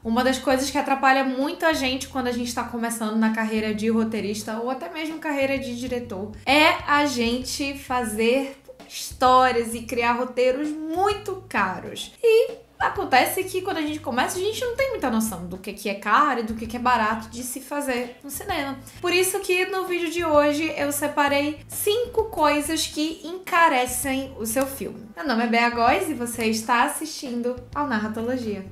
Uma das coisas que atrapalha muito a gente quando a gente está começando na carreira de roteirista ou até mesmo carreira de diretor é a gente fazer histórias e criar roteiros muito caros. E acontece que quando a gente começa, a gente não tem muita noção do que é caro e do que é barato de se fazer no cinema. Por isso que no vídeo de hoje eu separei 5 coisas que encarecem o seu filme. Meu nome é Bea Góes e você está assistindo ao Narratologia.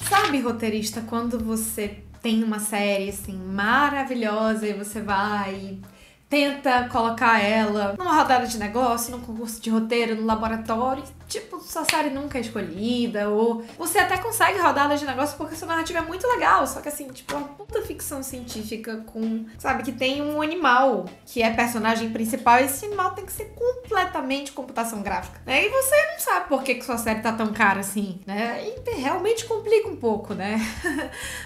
Sabe, roteirista, quando você tem uma série assim maravilhosa e você vai e tenta colocar ela numa rodada de negócio, num concurso de roteiro, no laboratório, tipo, sua série nunca é escolhida, ou você até consegue rodada de negócio porque sua narrativa é muito legal, só que assim, tipo, uma puta ficção científica com, sabe, que tem um animal que é personagem principal e esse animal tem que ser completamente computação gráfica, né? E você não sabe por que sua série tá tão cara assim, né? E realmente complica um pouco, né?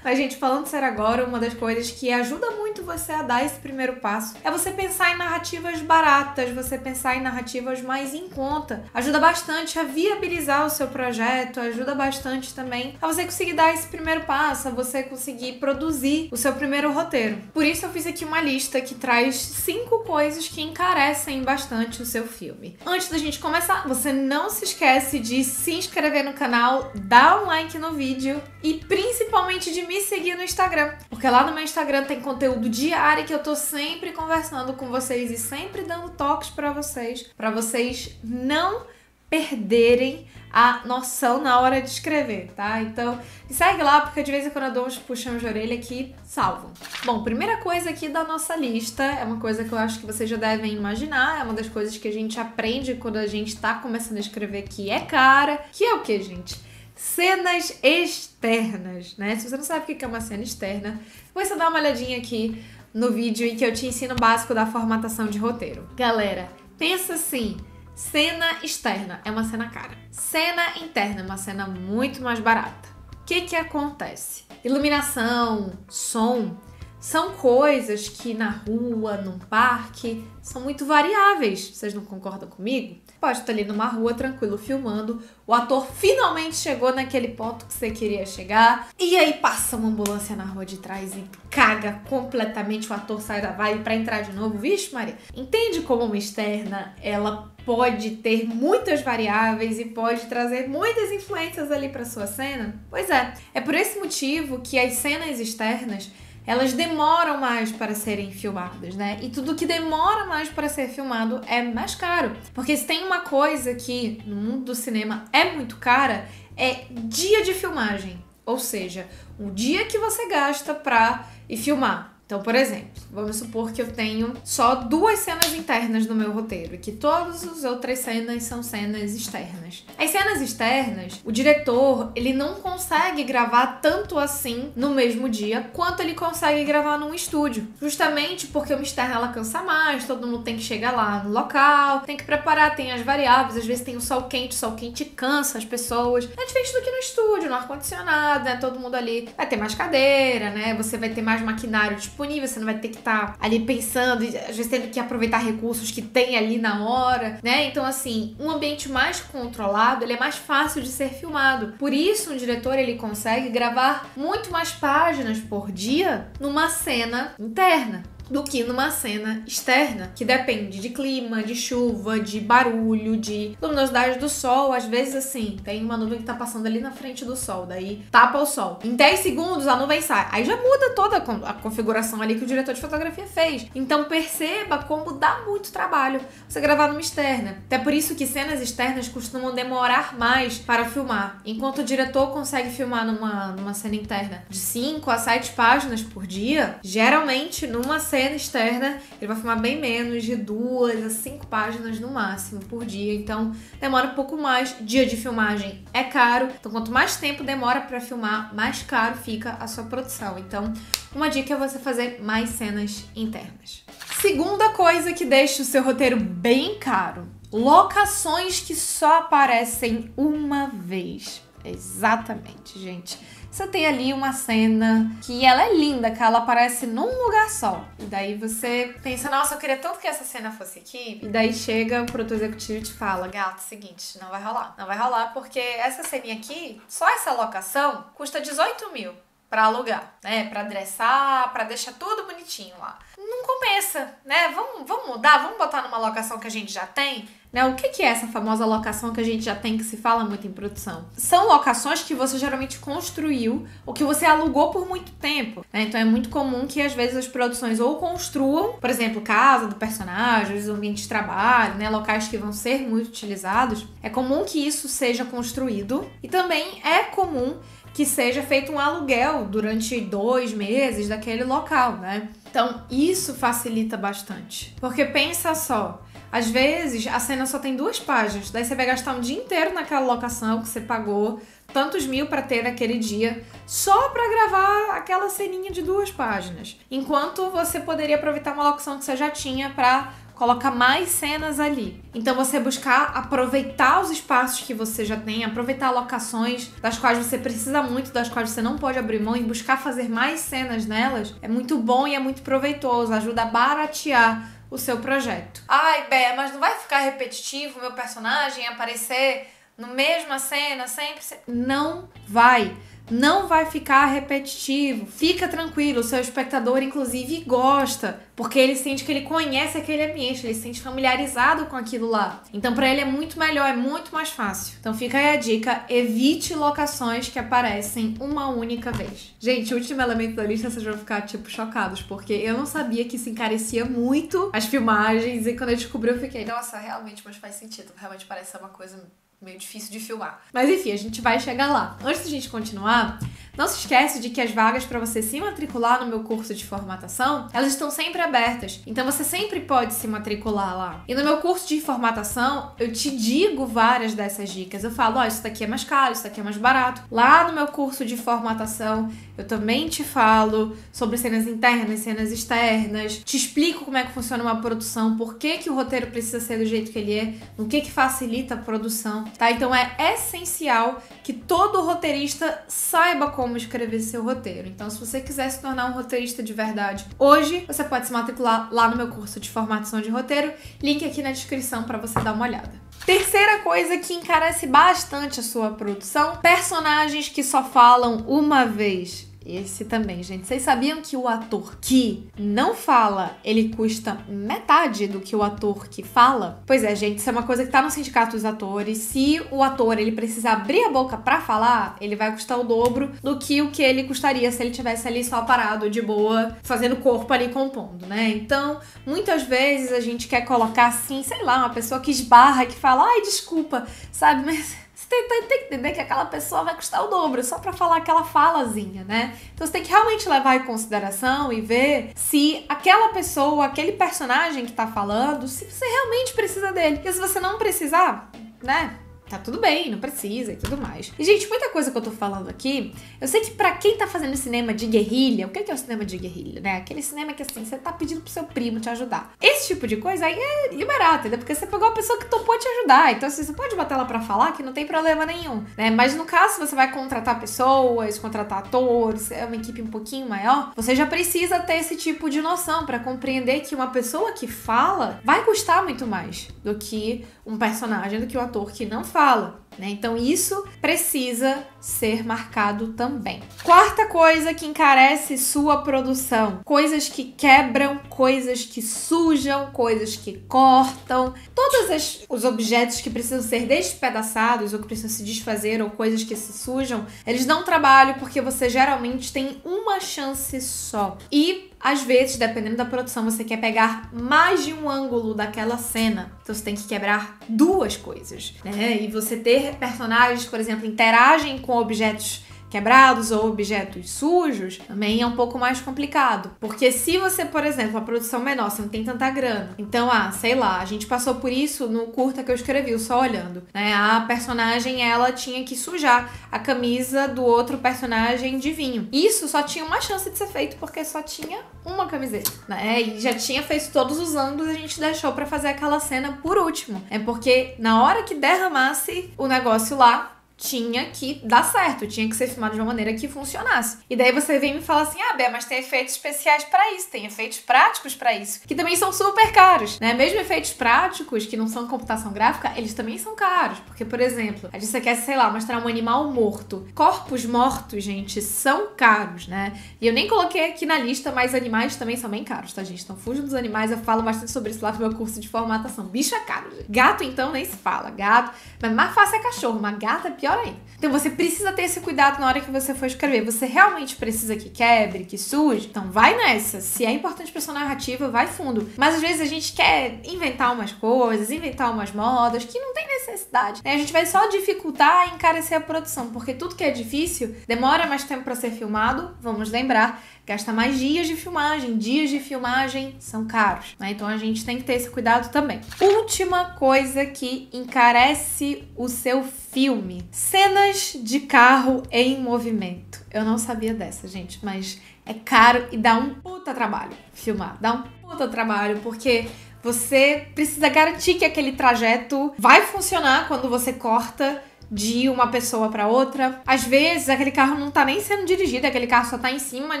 Mas, gente, falando sério agora, uma das coisas que ajuda muito você a dar esse primeiro passo é você pensar em narrativas baratas, você pensar em narrativas mais em conta. Ajuda bastante a viabilizar o seu projeto, ajuda bastante também a você conseguir dar esse primeiro passo, a você conseguir produzir o seu primeiro roteiro. Por isso eu fiz aqui uma lista que traz 5 coisas que encarecem bastante o seu filme. Antes da gente começar, você não se esquece de se inscrever no canal, dar um like no vídeo e principalmente de me seguir no Instagram, porque lá no meu Instagram tem conteúdo diário que eu tô sempre conversando com vocês e sempre dando toques pra vocês não perderem a noção na hora de escrever, tá? Então, me segue lá, porque de vez em quando eu dou uns puxões de orelha que salvam. Bom, primeira coisa aqui da nossa lista, é uma coisa que eu acho que vocês já devem imaginar, é uma das coisas que a gente aprende quando a gente tá começando a escrever que é cara, que é o que, gente? Cenas externas, né? Se você não sabe o que é uma cena externa, depois você dá uma olhadinha aqui no vídeo em que eu te ensino o básico da formatação de roteiro. Galera, pensa assim, cena externa é uma cena cara. Cena interna é uma cena muito mais barata. O que acontece? Iluminação, som, são coisas que na rua, num parque, são muito variáveis. Vocês não concordam comigo? Pode estar ali numa rua, tranquilo, filmando. O ator finalmente chegou naquele ponto que você queria chegar. E aí passa uma ambulância na rua de trás e caga completamente. O ator sai da vibe pra entrar de novo. Vixe, Maria. Entende como uma externa, ela pode ter muitas variáveis e pode trazer muitas influências ali pra sua cena? Pois é. É por esse motivo que as cenas externas elas demoram mais para serem filmadas, né? E tudo que demora mais para ser filmado é mais caro. Porque se tem uma coisa que no mundo do cinema é muito cara, é dia de filmagem. Ou seja, o dia que você gasta para ir filmar. Então, por exemplo, vamos supor que eu tenho só 2 cenas internas no meu roteiro e que todas as outras cenas são cenas externas. As cenas externas, o diretor, ele não consegue gravar tanto assim no mesmo dia quanto ele consegue gravar num estúdio. Justamente porque uma externa ela cansa mais, todo mundo tem que chegar lá no local, tem que preparar, tem as variáveis, às vezes tem o sol quente cansa as pessoas. É diferente do que no estúdio, no ar-condicionado, né? Todo mundo ali vai ter mais cadeira, né? Você vai ter mais maquinário disponível, você não vai ter que estar ali pensando e às vezes tendo que aproveitar recursos que tem ali na hora, né? Então, assim, um ambiente mais controlado, ele é mais fácil de ser filmado. Por isso, um diretor, ele consegue gravar muito mais páginas por dia numa cena interna do que numa cena externa, que depende de clima, de chuva, de barulho, de luminosidade do sol. Às vezes, assim, tem uma nuvem que tá passando ali na frente do sol, daí tapa o sol. Em 10 segundos a nuvem sai. Aí já muda toda a configuração ali que o diretor de fotografia fez. Então perceba como dá muito trabalho você gravar numa externa. Até por isso que cenas externas costumam demorar mais para filmar, enquanto o diretor consegue filmar numa cena interna de 5 a 7 páginas por dia, geralmente numa cena externa, ele vai filmar bem menos, de 2 a 5 páginas no máximo por dia, então demora um pouco mais. Dia de filmagem é caro, então quanto mais tempo demora para filmar, mais caro fica a sua produção. Então, uma dica é você fazer mais cenas internas. Segunda coisa que deixa o seu roteiro bem caro: locações que só aparecem uma vez. Exatamente, gente. você tem ali uma cena que ela é linda, que ela aparece num lugar só. E daí você pensa, nossa, eu queria tanto que essa cena fosse aqui. E daí chega o produtor executivo e te fala, gato, seguinte, não vai rolar. Não vai rolar porque essa ceninha aqui, só essa locação, custa 18 mil. Pra alugar, né? Pra adressar, pra deixar tudo bonitinho lá. Não compensa, né? Vamos mudar, vamos botar numa locação que a gente já tem, né? O que é essa famosa locação que a gente já tem, que se fala muito em produção? São locações que você geralmente construiu ou que você alugou por muito tempo, né? Então é muito comum que às vezes as produções ou construam, por exemplo, casa do personagem, os ambientes de trabalho, né? Locais que vão ser muito utilizados. É comum que isso seja construído e também é comum que seja feito um aluguel durante 2 meses daquele local, né? Então, isso facilita bastante. Porque pensa só, às vezes a cena só tem 2 páginas, daí você vai gastar um dia inteiro naquela locação que você pagou tantos mil pra ter naquele dia, só pra gravar aquela ceninha de 2 páginas. Enquanto você poderia aproveitar uma locação que você já tinha pra colocar mais cenas ali. Então você buscar aproveitar os espaços que você já tem, aproveitar locações das quais você precisa muito, das quais você não pode abrir mão e buscar fazer mais cenas nelas, é muito bom e é muito proveitoso, ajuda a baratear o seu projeto. Ai, Bé, mas não vai ficar repetitivo o meu personagem aparecer na mesma cena sempre? Não vai. Não vai ficar repetitivo. Fica tranquilo, o seu espectador, inclusive, gosta, porque ele sente que ele conhece aquele ambiente, ele se sente familiarizado com aquilo lá. Então, pra ele é muito melhor, é muito mais fácil. Então, fica aí a dica: evite locações que aparecem uma única vez. Gente, o último elemento da lista, vocês vão ficar, tipo, chocados, porque eu não sabia que isso encarecia muito as filmagens, e quando eu descobri, eu fiquei, nossa, realmente, mas faz sentido. Realmente parece ser uma coisa meio difícil de filmar. Mas enfim, a gente vai chegar lá. Antes da gente continuar, não se esquece de que as vagas para você se matricular no meu curso de formatação, elas estão sempre abertas. Então você sempre pode se matricular lá. E no meu curso de formatação, eu te digo várias dessas dicas. Eu falo, ó, isso daqui é mais caro, isso daqui é mais barato. Lá no meu curso de formatação, eu também te falo sobre cenas internas, cenas externas, te explico como é que funciona uma produção, por que o roteiro precisa ser do jeito que ele é, o que facilita a produção, tá? Então é essencial que todo roteirista saiba como escrever seu roteiro. Então, se você quiser se tornar um roteirista de verdade, hoje você pode se matricular lá no meu curso de formatação de roteiro, link aqui na descrição para você dar uma olhada. Terceira coisa que encarece bastante a sua produção: personagens que só falam uma vez. Esse também, gente. Vocês sabiam que o ator que não fala, ele custa metade do que o ator que fala? Pois é, gente, isso é uma coisa que tá no sindicato dos atores. Se o ator, ele precisa abrir a boca pra falar, ele vai custar o dobro do que o que ele custaria se ele tivesse ali só parado, de boa, fazendo corpo ali, compondo, né? Então, muitas vezes a gente quer colocar assim, sei lá, uma pessoa que esbarra, que fala, ai, desculpa, sabe, mas tem que entender que aquela pessoa vai custar o dobro só pra falar aquela falazinha, né? Então você tem que realmente levar em consideração e ver se aquela pessoa, aquele personagem que tá falando, se você realmente precisa dele. E se você não precisar, né? Tá tudo bem, não precisa e tudo mais. E, gente, muita coisa que eu tô falando aqui, eu sei que pra quem tá fazendo cinema de guerrilha, o que é o cinema de guerrilha, né? Aquele cinema que, assim, você tá pedindo pro seu primo te ajudar. Esse tipo de coisa aí é liberado, entendeu? Porque você pegou a pessoa que topou te ajudar. Então, assim, você pode botar ela pra falar que não tem problema nenhum, né? Mas no caso, se você vai contratar pessoas, contratar atores, é uma equipe um pouquinho maior, você já precisa ter esse tipo de noção pra compreender que uma pessoa que fala vai custar muito mais do que um personagem, do que o ator que não fala, né? Então isso precisa ser marcado também. Quarta coisa que encarece sua produção: coisas que quebram, coisas que sujam, coisas que cortam. Todos os objetos que precisam ser despedaçados ou que precisam se desfazer, ou coisas que se sujam, eles dão trabalho porque você geralmente tem uma chance só. E às vezes, dependendo da produção, você quer pegar mais de um ângulo daquela cena. Então você tem que quebrar 2 coisas, né? E você ter personagens, por exemplo, interagem com objetos quebrados ou objetos sujos, também é um pouco mais complicado. Porque se você, por exemplo, a produção menor, você não tem tanta grana, então, sei lá, a gente passou por isso no curta que eu escrevi, o Só Olhando, né? A personagem, ela tinha que sujar a camisa do outro personagem de vinho. Isso só tinha uma chance de ser feito porque só tinha uma camiseta, né? E já tinha feito todos os ângulos, a gente deixou pra fazer aquela cena por último. É porque na hora que derramasse o negócio lá, tinha que dar certo, tinha que ser filmado de uma maneira que funcionasse. E daí você vem e me fala assim, Bea, mas tem efeitos especiais pra isso, tem efeitos práticos pra isso, que também são super caros, né? Mesmo efeitos práticos, que não são computação gráfica, eles também são caros, porque, por exemplo, a gente quer, sei lá, mostrar um animal morto. Corpos mortos, gente, são caros, né? E eu nem coloquei aqui na lista, mas animais também são bem caros, tá, gente? Então fujam dos animais, eu falo bastante sobre isso lá no meu curso de formatação. Bicho é caro, gente. Gato, então, nem se fala. Gato, mas mais fácil é cachorro, mas gato é pior ainda. Então você precisa ter esse cuidado na hora que você for escrever. Você realmente precisa que quebre, que suje? Então vai nessa. Se é importante pra sua narrativa, vai fundo. Mas às vezes a gente quer inventar umas coisas, inventar umas modas que não tem necessidade. A gente vai só dificultar e encarecer a produção, porque tudo que é difícil demora mais tempo pra ser filmado. Vamos lembrar, gasta mais dias de filmagem. Dias de filmagem são caros, né? Então a gente tem que ter esse cuidado também. Última coisa que encarece o seu filme: cenas de carro em movimento. Eu não sabia dessa, gente, mas é caro e dá um puta trabalho filmar. Dá um puta trabalho, porque você precisa garantir que aquele trajeto vai funcionar quando você corta de uma pessoa pra outra. Às vezes, aquele carro não tá nem sendo dirigido, aquele carro só tá em cima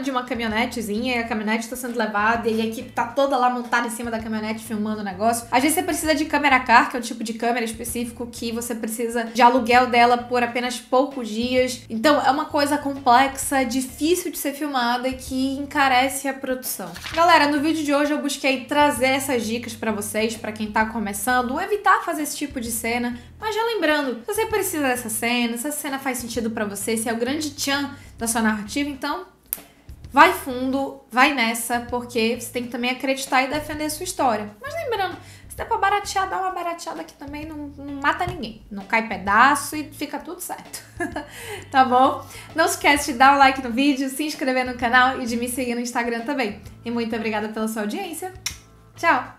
de uma caminhonetezinha e a caminhonete tá sendo levada e a equipe tá toda lá montada em cima da caminhonete filmando o negócio. Às vezes você precisa de câmera car, que é um tipo de câmera específico que você precisa de aluguel dela por apenas poucos dias. Então, é uma coisa complexa, difícil de ser filmada e que encarece a produção. Galera, no vídeo de hoje eu busquei trazer essas dicas pra vocês, pra quem tá começando, evitar fazer esse tipo de cena, mas já lembrando, você precisa dessa cena, se essa cena faz sentido pra você, se é o grande tchan da sua narrativa, então vai fundo, vai nessa, porque você tem que também acreditar e defender a sua história. Mas lembrando, se der pra baratear, dá uma barateada que também não mata ninguém, não cai pedaço e fica tudo certo. Tá bom? Não se esquece de dar um like no vídeo, se inscrever no canal e de me seguir no Instagram também. E muito obrigada pela sua audiência. Tchau!